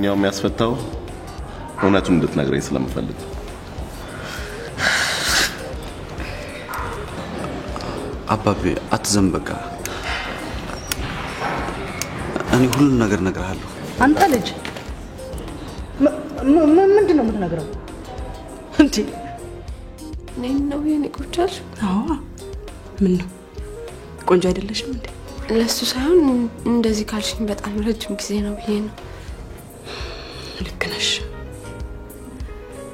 ለማንኛውም ያስፈታው እውነቱን እንድትነግረኝ ስለምፈልግ አባቤ አትዘንበቃ እኔ ሁሉ ነገር ነግራለሁ አንተ ልጅ ምንድነው የምትነግረው እንዴ ነው የኔ ቆንጆ አዎ ምን ነው ቆንጆ አይደለሽም እንዴ ለሱ ሳይሆን እንደዚህ ካልሽኝ በጣም ረጅም ጊዜ ነው ብዬ ነው ልክ ነሽ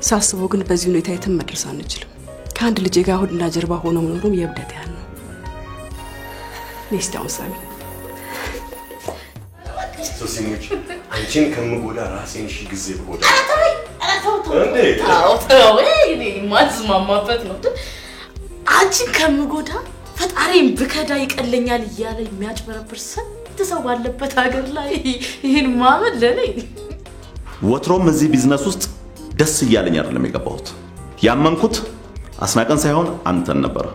ሳስበው ግን በዚህ ሁኔታ የትም መድረስ አንችልም ከአንድ ልጅ ጋር ሆድና ጀርባ ሆኖ መኖሩም የብደት ያህል ነው ነስታው ሳሚ ሶሲሙች አንቺን ከምጎዳ ራሴን ሺ ጊዜ ብጎዳ አውጣው እኔ ማዝማማበት ነው አንቺን ከምጎዳ ፈጣሪም ብከዳ ይቀለኛል ይያለ የሚያጭበረብር ሰንት ሰው ባለበት ሀገር ላይ ይሄን ማመን ለኔ ወትሮም እዚህ ቢዝነስ ውስጥ ደስ ይያለኝ አይደለም የገባሁት ያመንኩት አስናቀን ሳይሆን አንተን ነበር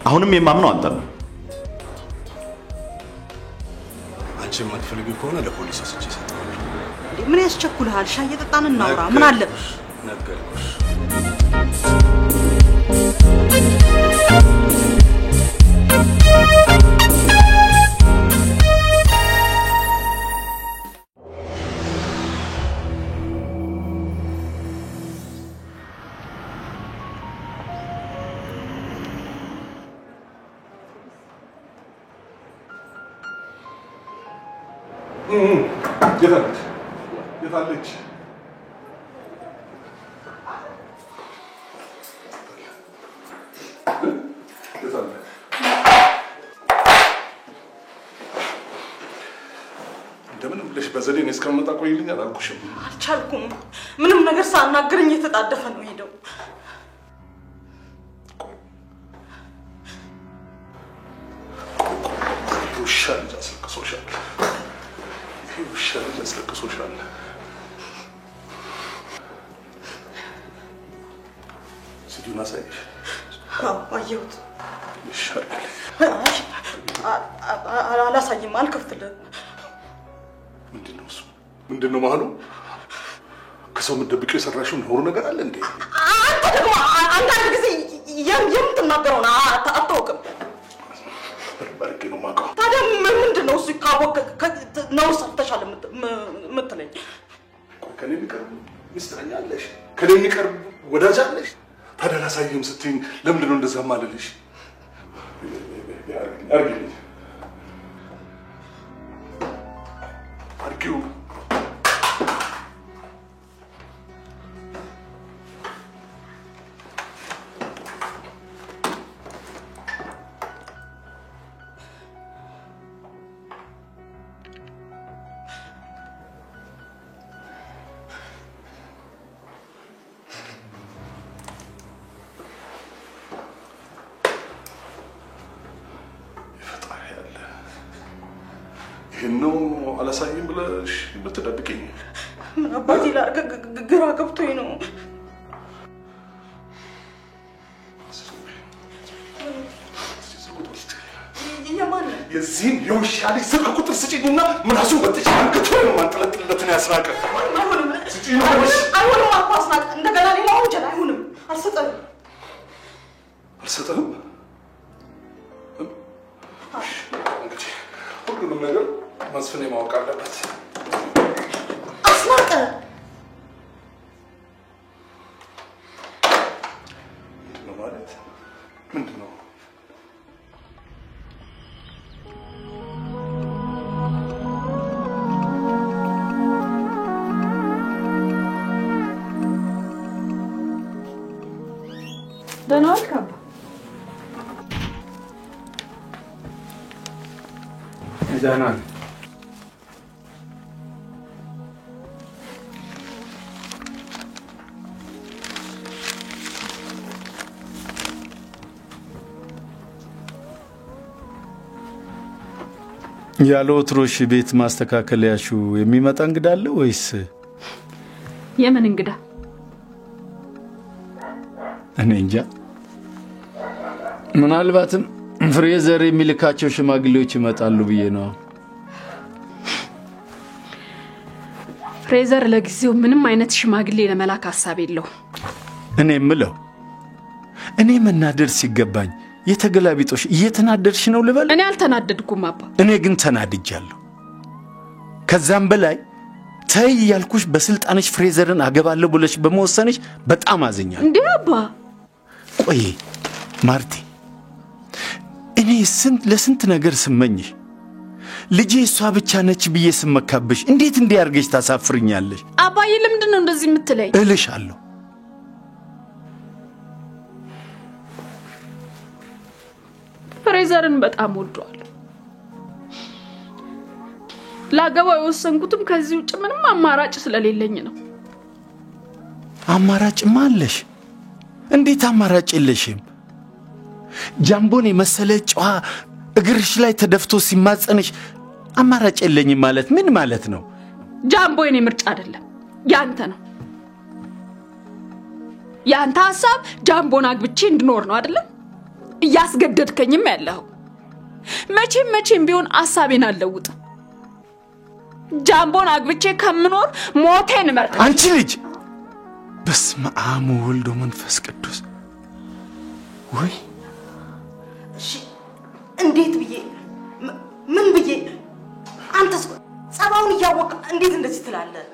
አሁንም የማምነው አንተን ነው አንቺ ማትፈልጊ ከሆነ ለፖሊስ አስጪ ሰጣለሁ ምን ያስቸኩልሃል ሻይ እየጠጣን እናውራ ምን አለብሽ ነገርኩሽ የታለች እንደምን ብለሽ በዘዴ ነው እስከመጣ ቆይልኝ አላልኩሽም አልቻልኩም ምንም ነገር ሳናገረኝ የተጣደፈ ነው ሄደው ውሻል ያስለቅሶሻል ውሻል ያስለቅሶሻል ሲዲና ሳይሽ አየሁት ይሻላል አላሳይም አልከፍትልህ ምንድነው ማሉ ከሰው ምንደብቀው የሰራሽው ነው ነገር አለ እንዴ አንተ ደግሞ አንዳንድ ጊዜ የምትናገረው አታውቅም በርበርቄ ነው ማውቀው ታዲያ ምንድነው እሱ ካወቅ ነው ሰርተሻል የምትለኝ ከኔ የሚቀርብ ሚስጥረኛ አለሽ ከኔ የሚቀርብ ወዳጅ አለሽ ታዲያ ላሳይም ስትይኝ ለምንድነው እንደዛ ማለልሽ አርጊው ይሄነው አላሳይም ብለሽ በተደብቀኝ ምን አባቴ ላርገ ግራ ገብቶኝ ነው የዚህን የውሻ ልጅ ስልክ ቁጥር ስጪኝና ምናሱ ወጥቼ አንገቱ ነው ማንጠለጥለትን ያስራቀ አይሆንም አባስናቅ እንደገና ሌላ ወንጀል አይሆንም አልሰጠህም ሁሉንም ነገር መስፍኔ ማወቅ አለበት አስናቀ ምንድነው ማለት ምንድነው ደህና ዋልክ አባ ደህና ያለው ወትሮሽ ቤት ማስተካከለያሹ የሚመጣ እንግዳ አለ ወይስ የምን እንግዳ እኔ እንጃ ምናልባትም ፍሬዘር የሚልካቸው ሽማግሌዎች ይመጣሉ ብዬ ነው ፍሬዘር ለጊዜው ምንም አይነት ሽማግሌ ለመላክ ሐሳብ የለው እኔ ምለው እኔ መናደድ ሲገባኝ የተገላቢጦሽ እየተናደድሽ ነው ልበል እኔ አልተናደድኩም አባ እኔ ግን ተናድጃለሁ ከዛም በላይ ታይ ያልኩሽ በስልጣንሽ ፍሬዘርን አገባለሁ ብለሽ በመወሰንሽ በጣም አዘኛለሁ እንዴ አባ ቆይ ማርቲ እኔ ለስንት ነገር ስመኝሽ ልጄ እሷ ብቻ ነች ብዬ ስመካብሽ እንዴት እንዲያርገሽ ታሳፍርኛለሽ አባዬ ለምንድነው እንደዚህ የምትለኝ እልሻለሁ ፍሬዘርን በጣም ወደዋለሁ ላገባው የወሰንኩትም ከዚህ ውጭ ምንም አማራጭ ስለሌለኝ ነው አማራጭ ማለሽ እንዴት አማራጭ የለሽም ጃምቦን የመሰለ ጨዋ እግርሽ ላይ ተደፍቶ ሲማጸንሽ አማራጭ የለኝ ማለት ምን ማለት ነው ጃምቦ የኔ ምርጫ አይደለም ያንተ ነው ያንተ ሐሳብ ጃምቦን አግብቼ እንድኖር ነው አይደል ያስገደድከኝም ያለው መቼም ቢሆን ሐሳቤን አልለውጥ ጃምቦን አግብቼ ከምኖር ሞቴን መርጥ አንቺ ልጅ በስመ አብ ወወልድ ወመንፈስ ቅዱስ ወይ እሺ እንዴት ብዬ ምን ብዬ አንተስ ጸባውን ያወቀ እንዴት እንደዚህ ትላለህ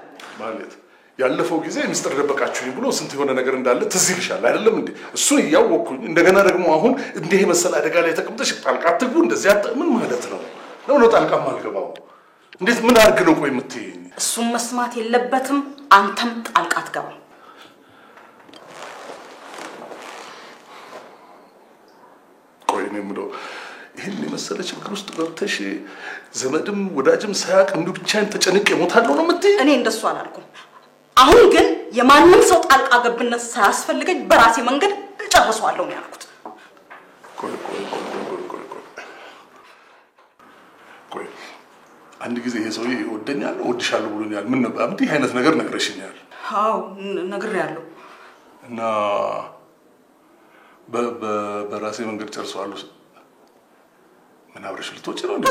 ማለት ያለፈው ጊዜ ሚስጥር ደበቃችሁኝ ብሎ ስንት የሆነ ነገር እንዳለ ትዝ ይልሻል አይደለም እንዴ እሱ ያወኩኝ እንደገና ደግሞ አሁን እንዴ መሰለ አደጋ ላይ ተቀምጠሽ ጣልቃ ትግቡ እንደዚህ ምን ማለት ነው ነው ጣልቃ ማልገባው እንዴት ምን አርግ ነው ቆይ የምትይኝ እሱም መስማት የለበትም አንተም ጣልቃ ትገባ ቆይ ነው ምዶ ይሄን የመሰለ ችግር ውስጥ ገብተሽ ዘመድም ወዳጅም ሳያቅ እንዱ ብቻዬን ተጨንቄ ሞታለሁ ነው የምትይኝ እኔ እንደሱ አላልኩም አሁን ግን የማንንም ሰው ጣልቃ ገብነት ሳያስፈልገኝ በራሴ መንገድ እጨርሰዋለሁ ነው ያልኩት ቆይ አንድ ጊዜ ይሄ ሰውዬ ይወደኛል ወድሻለሁ ብሎኛል ምን ነበር እንዴ አይነት ነገር ነግረሽኛል አዎ ነግሬያለሁ እና በራሴ መንገድ ጨርሰዋለሁ ምን አብረሽ ልትወጪ ነው እንዴ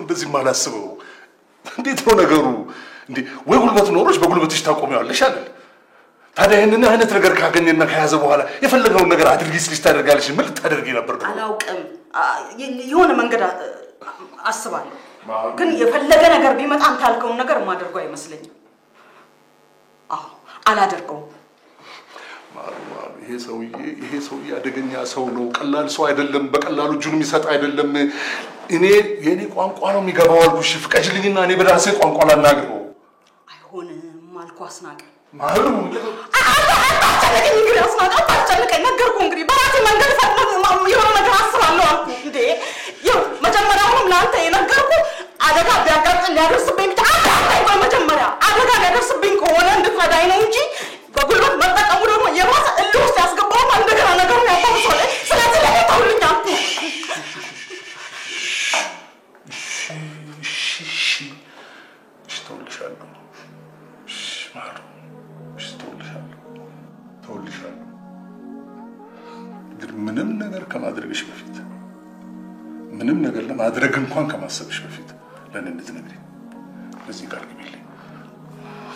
እንደዚህ ማላስበው እንዴት ነው ነገሩ እንዴ ወይ ጉልበት ኖሮሽ በጉልበትሽ ታቆሚዋለሽ አይደል ታዲያ ይሄንን አይነት ነገር ካገኘና ከያዘ በኋላ የፈለገውን ነገር አድርጊስ ልጅ ታደርጋለሽ ምን ልታደርጊ ነበር አላውቅም የሆነ መንገድ አስባለሁ ግን የፈለገ ነገር ቢመጣ አንተ ያልከውን ነገር ማድረግ አይመስለኝም አዎ አላደርገው ይሄ ሰውዬ አደገኛ ሰው ነው ቀላል ሰው አይደለም በቀላሉ እጁን የሚሰጥ አይደለም እኔ የኔ ቋንቋ ነው የሚገባው አልኩሽ ፍቀጅልኝና እኔ በራሴ ቋንቋ ላናግረው አይሆንም አልኩ አስናቀ ማሩ አታጨነቀኝ እንግዲህ አስናቀ አታጨነቀኝ ነገርኩ እንግዲህ በራሴ መንገድ የሆነ ነገር አስባለሁ አልኩ እንዴ ይኸው መጀመሪያውንም ለአንተ የነገርኩ አደጋ ቢያጋጥም ሊያደርስብኝ ብቻ አታውቀው መጀመሪያ አደጋ ሊያደርስብኝ ከሆነ እንድትረዳኝ ነው እንጂ በጉልበት መጠቀሙ ደግሞ የማሰ እልህ ውስጥ ያስገባው እንደገና ነገሩን ያባብሰዋል ስለዚህ ለኔ ተውልኝ አልኩ ምንም ነገር ከማድረግሽ በፊት ምንም ነገር ለማድረግ እንኳን ከማሰብሽ በፊት ለኔ እንድትነግሪ ለዚህ ቃል ግቢልኝ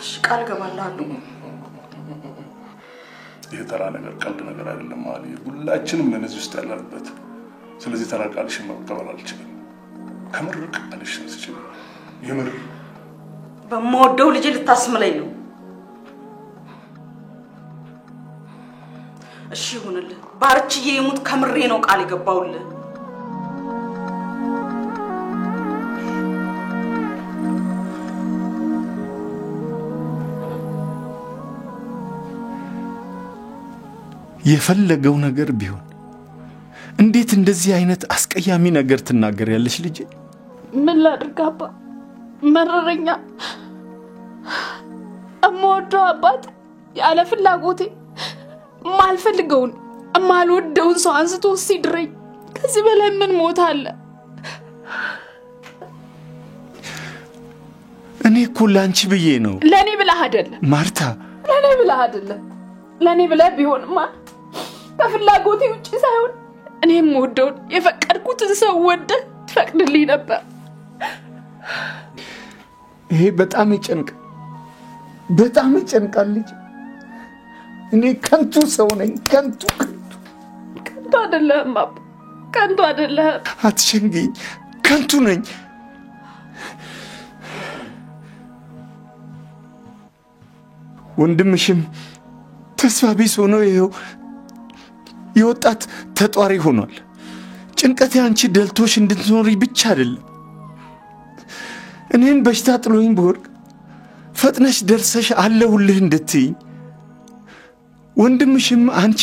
እሺ ቃል ገባለሁ ይሄ ተራ ነገር ቀልድ ነገር አይደለም ማለት ሁላችንም ለነዚህ ውስጥ ያለንበት ስለዚህ ተራ ቃልሽን መቀበል አልችልም ከምርቅ ቃልሽ ስችል የምር በመወደው ልጅ ልታስምለኝ ነው እሺ ይሁንልህ ባርችዬ ይሙት ከምሬ ነው ቃል የገባውልህ የፈለገው ነገር ቢሆን እንዴት እንደዚህ አይነት አስቀያሚ ነገር ትናገሪያለሽ ልጅ ምን ላድርግ አባ መረረኛ እምወደው አባት ያለ ፍላጎቴ ማልፈልገውን ማልወደውን ሰው አንስቶ ሲድረኝ ከዚህ በላይ ምን ሞት አለ እኔ እኮ ላንቺ ብዬ ነው ለኔ ብለህ አይደለም ማርታ ለኔ ብለህ አይደለም ለኔ ብለህ ቢሆንማ ከፍላጎቴ ውጪ ሳይሆን እኔም ወደው የፈቀድኩትን ሰው ወደ ትፈቅድልኝ ነበር። ይሄ በጣም ይጨንቃል ልጅ። እኔ ከንቱ ሰው ነኝ። ከንቱ አይደለም አባ፣ ከንቱ አይደለም። አትሸንግኝ። ከንቱ ነኝ። ወንድምሽም ተስፋ ቢስ ሆኖ ይኸው የወጣት ተጧሪ ሆኗል። ጭንቀት ያንቺ ደልቶሽ እንድትኖሪ ብቻ አይደለም። እኔን በሽታ ጥሎኝ በወርቅ ፈጥነሽ ደርሰሽ አለሁልህ እንድትይኝ፣ ወንድምሽም አንቺ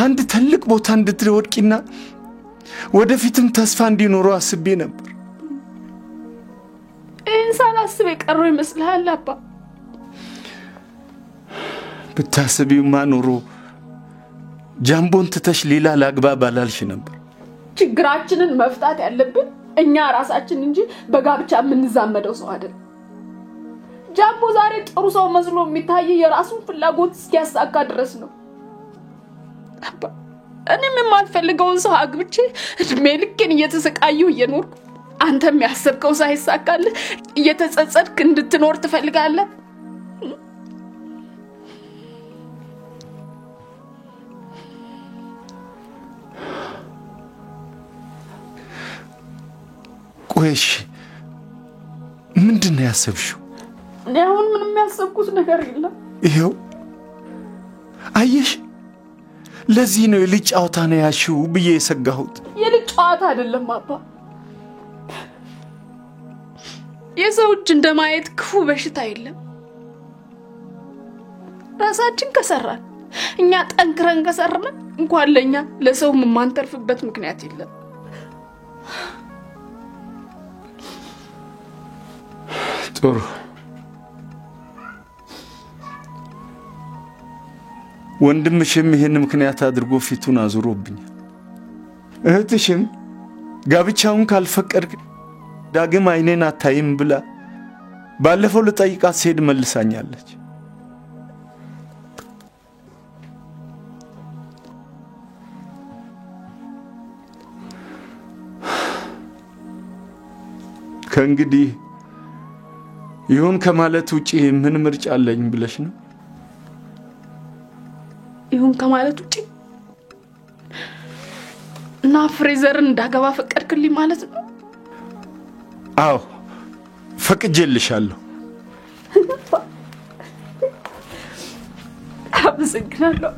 አንድ ትልቅ ቦታ እንድትወድቂና ወደፊትም ተስፋ እንዲኖረው አስቤ ነበር። ይህን ሳላስብ የቀረው ይመስልሃል አባ? ብታስቢውማ ኖሮ ጃምቦን ትተሽ ሌላ ላግባ ባላልሽ ነበር። ችግራችንን መፍታት ያለብን እኛ ራሳችን እንጂ በጋብቻ የምንዛመደው ሰው አይደል። ጃምቦ ዛሬ ጥሩ ሰው መስሎ የሚታይ የራሱን ፍላጎት እስኪያሳካ ድረስ ነው አባ። እኔም የማልፈልገውን ሰው አግብቼ እድሜ ልኬን እየተሰቃየሁ እየኖርኩ አንተም ያሰብከው ሳይሳካልህ እየተጸጸትክ እንድትኖር ትፈልጋለህ? ቆይሽ ምንድነው ያሰብሽው? እኔ አሁን ምንም ያሰብኩት ነገር የለም። ይሄው አየሽ፣ ለዚህ ነው የልጅ ጨዋታ ነው ያልሽው ብዬ የሰጋሁት። የልጅ ጨዋታ አይደለም አባ። የሰው እጅ እንደማየት ክፉ በሽታ የለም። ራሳችን ከሰራን እኛ ጠንክረን ከሰራን እንኳን ለኛ ለሰው የማንተርፍበት ምክንያት የለም። ጥሩ ወንድምሽም ይሄን ምክንያት አድርጎ ፊቱን አዙሮብኛል። እህትሽም ጋብቻውን ካልፈቀድክ ዳግም አይኔን አታይም ብላ ባለፈው ልጠይቃት ሲሄድ መልሳኛለች። ከእንግዲህ ይሁን ከማለት ውጪ ምን ምርጫ አለኝ ብለሽ ነው? ይሁን ከማለት ውጪ እና ፍሬዘርን እንዳገባ ፈቀድክልኝ ማለት ነው? አዎ ፈቅጄልሻለሁ። አመሰግናለሁ።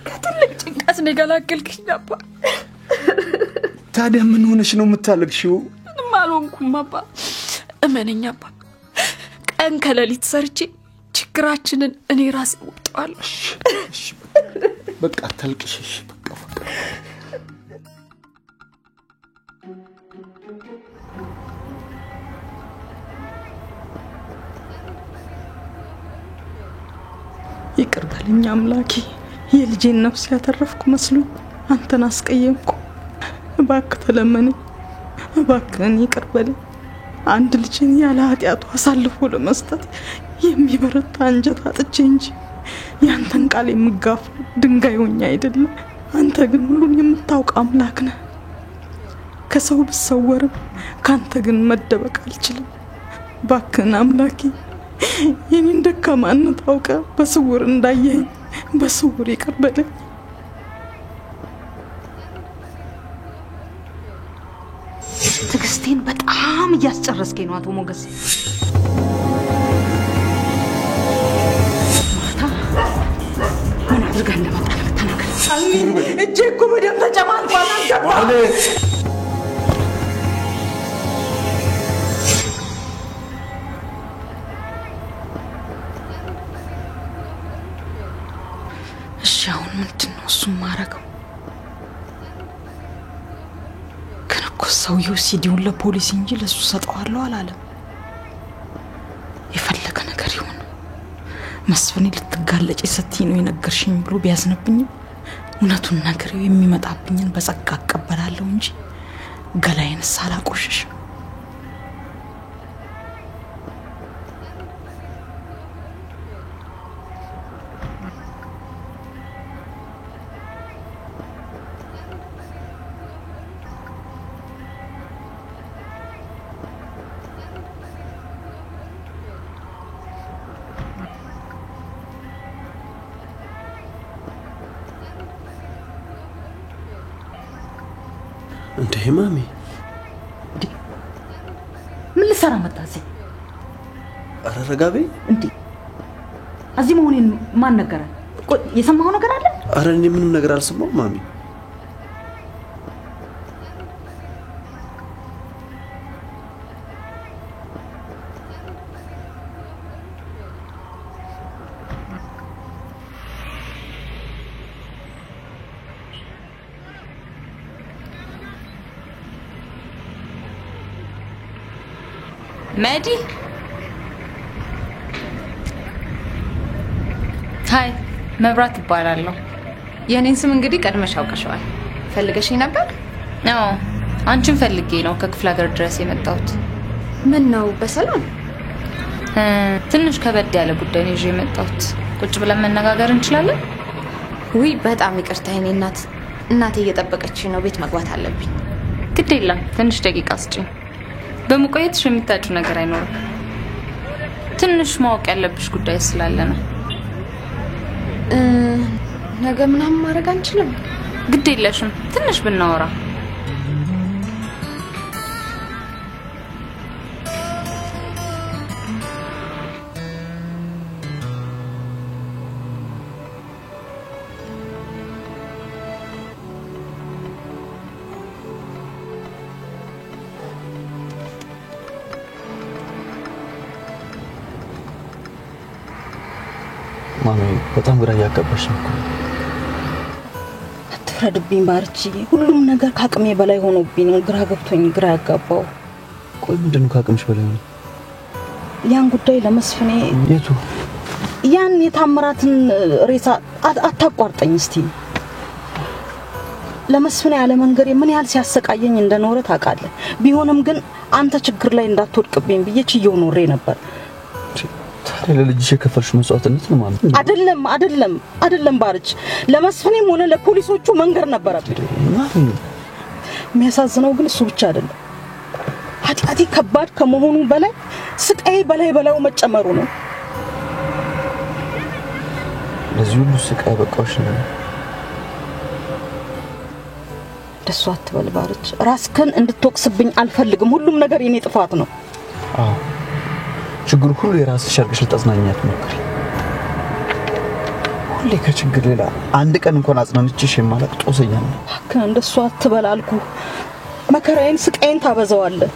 ከትልቅ ጭንቀት ነው የገላገልከኝ አባ። ታዲያ ምን ሆነሽ ነው የምታለቅሽው? ምንም አልሆንኩም አባ። እመነኝ አባ፣ ቀን ከሌሊት ሰርቼ ችግራችንን እኔ ራሴ ወጣዋለሁ። እሺ በቃ አታልቅሽ። እሺ በቃ ይቅር በለኝ አምላኬ። የልጄን ነፍስ ያተረፍኩ መስሎኝ አንተን አስቀየምኩ። እባክህ ተለመነኝ፣ እባክህን ይቅር በለኝ። አንድ ልጄን ያለ ኃጢአቱ አሳልፎ ለመስጠት የሚበረታ አንጀት አጥቼ እንጂ ያንተን ቃል የምጋፋ ድንጋይ ሆኜ አይደለም። አንተ ግን ሁሉን የምታውቅ አምላክ ነህ። ከሰው ብሰወርም ካንተ ግን መደበቅ አልችልም። እባክህን አምላኬ የኔን ደካማነት አውቀህ በስውር እንዳየኸኝ በስውር ይቅር በለኝ። ትግስቴን በጣም እያስጨረስከኝ ነው አቶ ሞገስ። ማታ ምን አድርገህ እንደመጣ ተናገር። እጄ እኮ በደም ተጨማልቋል። አልገባ እሺ አሁን ምንድነው እሱም ማረገው? ሰውየው ሲዲውን ለፖሊስ እንጂ ለሱ ሰጠዋለሁ አላለም። የፈለገ ነገር ይሁን መስፍኔ ልትጋለጭ ስትይ ነው የነገርሽኝ ብሎ ቢያዝንብኝ እውነቱን ነገር የሚመጣብኝን በጸጋ አቀበላለሁ እንጂ ገላዬን ሳላቆሽሽ። እንዴ ማሚ ምን ልሰራ መጣሲ? አረጋቤ እንዴ እዚህ መሆኔን ማን ነገረ? የሰማው ነገር አለ? አረ እኔ ምንም ነገር አልሰማሁም ማሚ። መዲ ሃይ መብራት ይባላለሁ። የኔን ስም እንግዲህ ቀድመሽ አውቀሻል። ፈልገሽኝ ነበር? አዎ አንቺን ፈልጌ ነው ከክፍለ ሀገር ድረስ የመጣሁት። ምን ነው በሰላም? ትንሽ ከበድ ያለ ጉዳይ ነው ይዤ የመጣሁት። ቁጭ ብለን መነጋገር እንችላለን? ውይ በጣም ይቅርታ የኔ እናት። እናቴ እየጠበቀችኝ ነው። ቤት መግባት አለብኝ። ግድ የለም ትንሽ ደቂቃ ስጪኝ። በመቆየትሽ የሚታጭው ነገር አይኖርም። ትንሽ ማወቅ ያለብሽ ጉዳይ ስላለ ነው። ነገ ምናምን ማድረግ አንችልም? ግድ የለሽም ትንሽ ብናወራ። ማሚ በጣም ግራ ያጋባሽ ነው። አትፍረድብኝ ባርቺ። ሁሉም ነገር ካቅሜ በላይ ሆኖብኝ ነው ግራ ገብቶኝ ግራ ያጋባው። ቆይ ምንድነው ካቅምሽ በላይ ነው? ያን ጉዳይ ለመስፍኔ የቱ ያን የታምራትን ሬሳ አታቋርጠኝ እስቲ። ለመስፍኔ ያለ መንገሬ ምን ያህል ሲያሰቃየኝ እንደኖረ ታውቃለህ። ቢሆንም ግን አንተ ችግር ላይ እንዳትወድቅብኝ ብዬ ችየው ኖሬ ነበር። ለልጅሽ የከፈልሽ መስዋዕትነት ነው ማለት ነው? አይደለም ባርች። ለመስፍኔም ሆነ ለፖሊሶቹ መንገር ነበረብኝ። የሚያሳዝነው ግን እሱ ብቻ አይደለም። ኃጢአቴ ከባድ ከመሆኑ በላይ ስቃይ በላዩ መጨመሩ ነው። ለዚህ ሁሉ ስቃይ በቃሽ ነው። ደስ አትበል ባርች። ራስህን እንድትወቅስብኝ አልፈልግም። ሁሉም ነገር የኔ ጥፋት ነው። አዎ ችግሩ ሁሉ የራስሽ አርገሽ ልታጽናኛት ሞክሪ። ሁሌ ከችግር ሌላ አንድ ቀን እንኳን አጽናንችሽ የማላቅ ጦሰኛ ነው። እንደሱ አትበል አልኩ። መከራዬን ስቃዬን ታበዛዋለህ።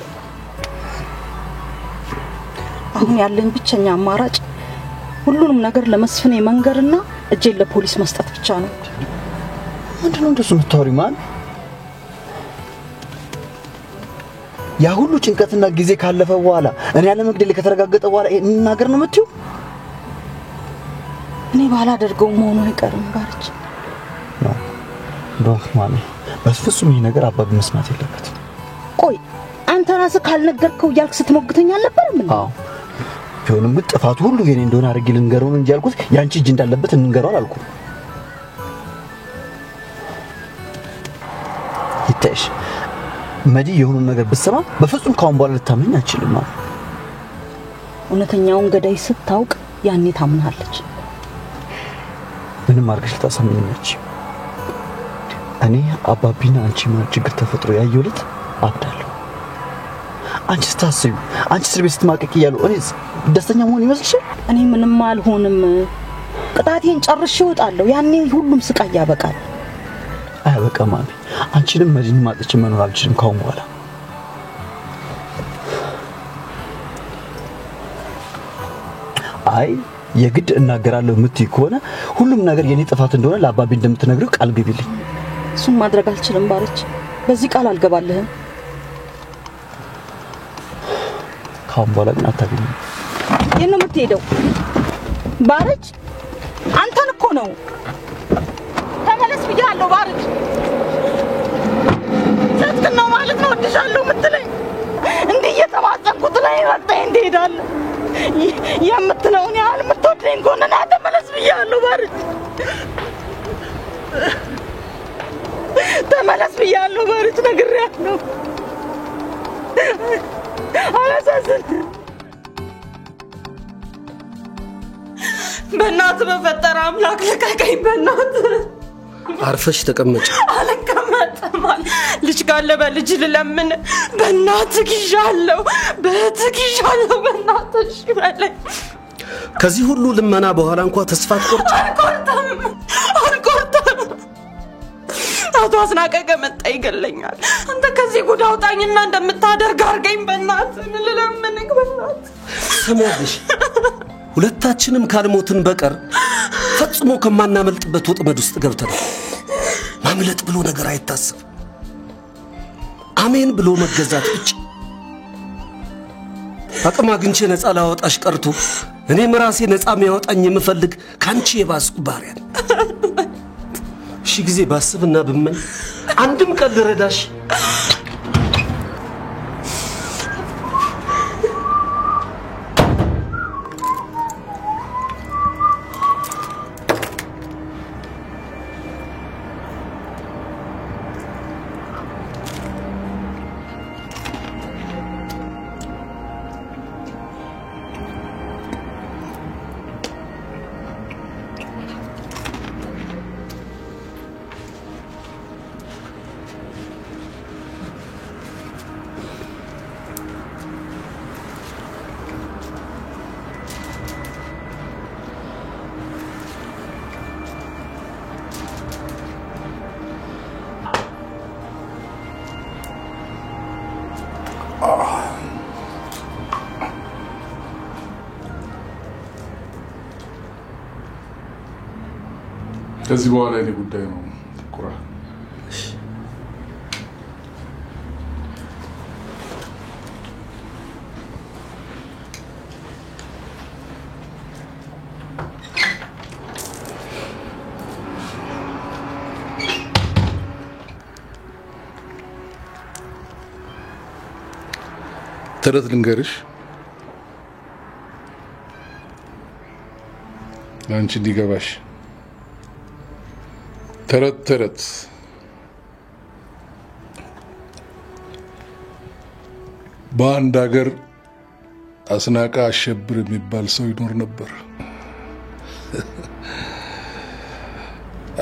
አሁን ያለኝ ብቸኛ አማራጭ ሁሉንም ነገር ለመስፍኔ መንገርና እጄን ለፖሊስ መስጠት ብቻ ነው። ምንድነው እንደሱ የምታወሪው ማን? ያ ሁሉ ጭንቀትና ጊዜ ካለፈ በኋላ እኔ ያለ መግደል ከተረጋገጠ በኋላ እናገር ነው የምትዩ? እኔ ባላደርገው መሆኑ አይቀርም ባርች። ዶንት ማሚ በፍጹም ይሄ ነገር አባቢ መስማት የለበትም። ቆይ አንተ ራስህ ካልነገርከው ያልክ ስትሞግተኛ አልነበረም እንዴ? አዎ ቢሆንም ግን ጥፋቱ ሁሉ የኔ እንደሆነ አድርጌ ልንገረው እንጂ ያልኩት ያንቺ እጅ እንዳለበት እንንገረው አላልኩም። ይታይሽ መዲ የሆነ ነገር ብትሰማ በፍጹም ካሁን በኋላ ልታመኝ አትችልም። እውነተኛውን ገዳይ ስታውቅ ያኔ ታምናለች። ምንም አርገሽ ልታሳምኝኛች። እኔ አባቢና አንቺ ማለት ችግር ተፈጥሮ ያየሁለት አብዳለሁ። አንቺ ስታስዩ አንቺ እስር ቤት ስትማቀቅ እያሉ እኔ ደስተኛ መሆን ይመስልሻል? እኔ ምንም አልሆንም። ቅጣቴን ጨርሼ እወጣለሁ። ያኔ ሁሉም ስቃይ ያበቃል። አያበቃም ማሚ። አንቺንም መዲን ማጥቼ መኖር አልችልም ካሁን በኋላ። አይ የግድ እናገራለሁ የምትይ ከሆነ ሁሉም ነገር የኔ ጥፋት እንደሆነ ለአባቢ እንደምትነግሪው ቃል ግቢልኝ። እሱን ማድረግ አልችልም ባርች። በዚህ ቃል አልገባልህም። ካሁን በኋላ ግን አታገኝም። የት ነው የምትሄደው ባርች? አንተን እኮ ነው። ተመለስ ብያለሁ ባርች። ነው ማለት ነው ወድሻለሁ የምትለኝ? እንዴ እየተማጸንኩት ላይ ወጣኝ እንደሄዳለሁ የምትለውን ያህል የምትወደኝ ከሆነ ና ተመለስ ብያለሁ ባርች። ተመለስ ብያለሁ ባርች። ነግሬያለሁ። አላሳዝን በእናትህ በፈጠረ አምላክ ልቀቀኝ በእናትህ። አርፈሽ ተቀመጭ። አልቀመጥም። ልጅ ካለ በልጅ ልለምን በእናትህ ይዣለሁ በእናትህ እሺ በለኝ ከዚህ ሁሉ ልመና በኋላ እንኳን ተስፋ አልቆርጥም አቶ አስናቀ ከመጣ ይገለኛል አንተ ከዚህ ጉድ አውጣኝና እንደምታደርግ አርገኝ በእናትህ ልለምንህ በእናትህ ሰማሽ ሁለታችንም ካልሞትን በቀር ፈጽሞ ከማናመልጥበት ወጥመድ ውስጥ ገብተናል ማምለጥ ብሎ ነገር አይታሰብ አሜን ብሎ መገዛት ብቻ አቅም አግኝቼ ነፃ ላወጣሽ ቀርቶ እኔም ራሴ ነፃ የሚያወጣኝ የምፈልግ ካንቺ የባስኩ ባሪያ እሺ ጊዜ ባስብና ብመኝ አንድም ቀን ልረዳሽ ከዚህ በኋላ የኔ ጉዳይ ነው ኩራ ተረት ልንገርሽ አንቺ እንዲገባሽ ተረት በአንድ ሀገር አስናቀ አሸብር የሚባል ሰው ይኖር ነበር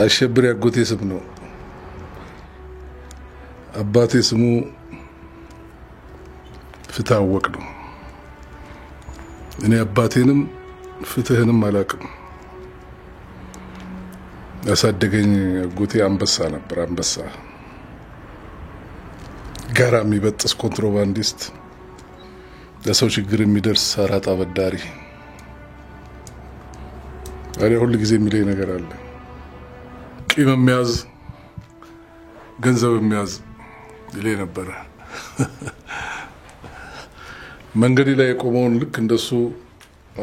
አሸብር ያጎቴ ስም ነው አባቴ ስሙ ፍታወቅ ነው እኔ አባቴንም ፍትህንም አላቅም ያሳደገኝ አጎቴ አንበሳ ነበር አንበሳ ጋራ የሚበጥስ ኮንትሮባንዲስት ለሰው ችግር የሚደርስ አራጣ በዳሪ አሬ ሁሉ ጊዜ የሚለኝ ነገር አለ ቂም የሚያዝ ገንዘብ የሚያዝ ይለኝ ነበር መንገድ ላይ የቆመውን ልክ እንደሱ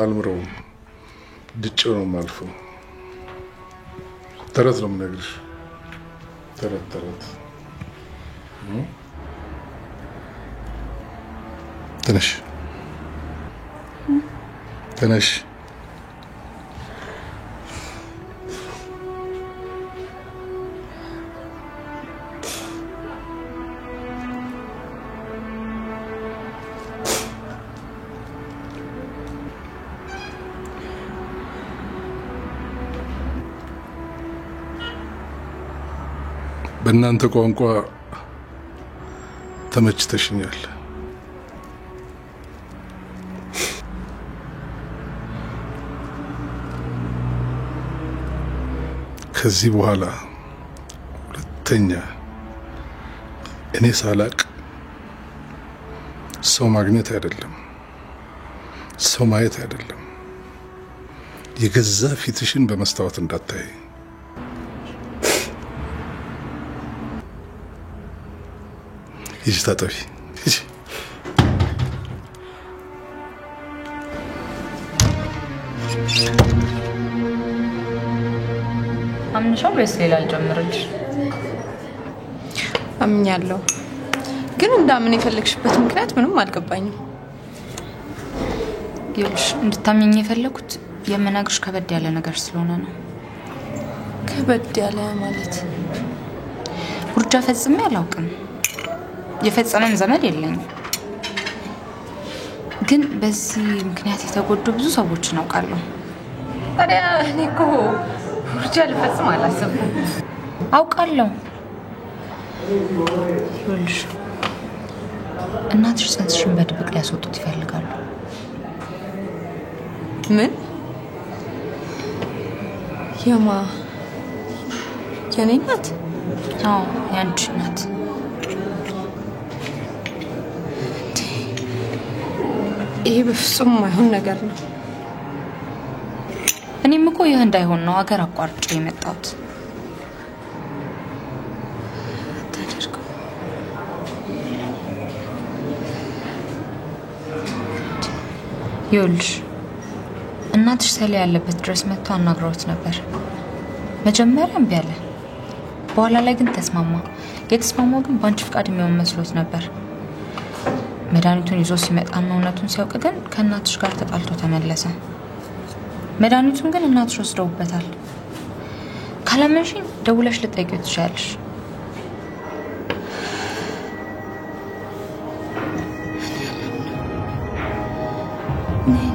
አልምረው ድጭው ነው ማልፈው ተረት ነው የምነግርሽ ተረት ተነሽ በእናንተ ቋንቋ ተመችተሽኛል ከዚህ በኋላ ሁለተኛ እኔ ሳላቅ ሰው ማግኘት አይደለም ሰው ማየት አይደለም የገዛ ፊትሽን በመስታወት እንዳታይ ይጂ ታጠቢ ይጂ አምንሻው ወይስ ሌላ ልጀምርልሽ? አምኛለሁ። ግን እንዳምን የፈለግሽበት ምክንያት ምንም አልገባኝም። ይኸውልሽ እንድታምኚኝ የፈለኩት የምነግርሽ ከበድ ያለ ነገር ስለሆነ ነው። ከበድ ያለ ማለት ውርጃ ፈጽሜ አላውቅም። የፈጸመም ዘመድ የለኝም። ግን በዚህ ምክንያት የተጎዱ ብዙ ሰዎችን አውቃለሁ። ታዲያ እኔ እኮ ውርጃ ልፈጽም አላሰብኩም። አውቃለሁ። ይኸውልሽ እናትሽ ጽንስሽን በድብቅ ሊያስወጡት ይፈልጋሉ። ምን? የማ የኔ እናት? አዎ ያንቺ እናት። ይሄ በፍጹም የማይሆን ነገር ነው። እኔም እኮ ይህ እንዳይሆን ነው አገር አቋርጬ የመጣሁት። ይኸውልሽ እናትሽ ሰላ ያለበት ድረስ መጥቶ አናግረውት ነበር። መጀመሪያ እምቢ አለ። በኋላ ላይ ግን ተስማማ። የተስማማው ግን ባንቺ ፍቃድ የሚሆን መስሎት ነበር። መድኃኒቱን ይዞ ሲመጣና እውነቱን ሲያውቅ ግን ከእናትሽ ጋር ተጣልቶ ተመለሰ። መድኃኒቱን ግን እናትሽ ወስደውበታል። ካላመንሽኝ ደውለሽ ልጠይቂው ትችያለሽ። ነይ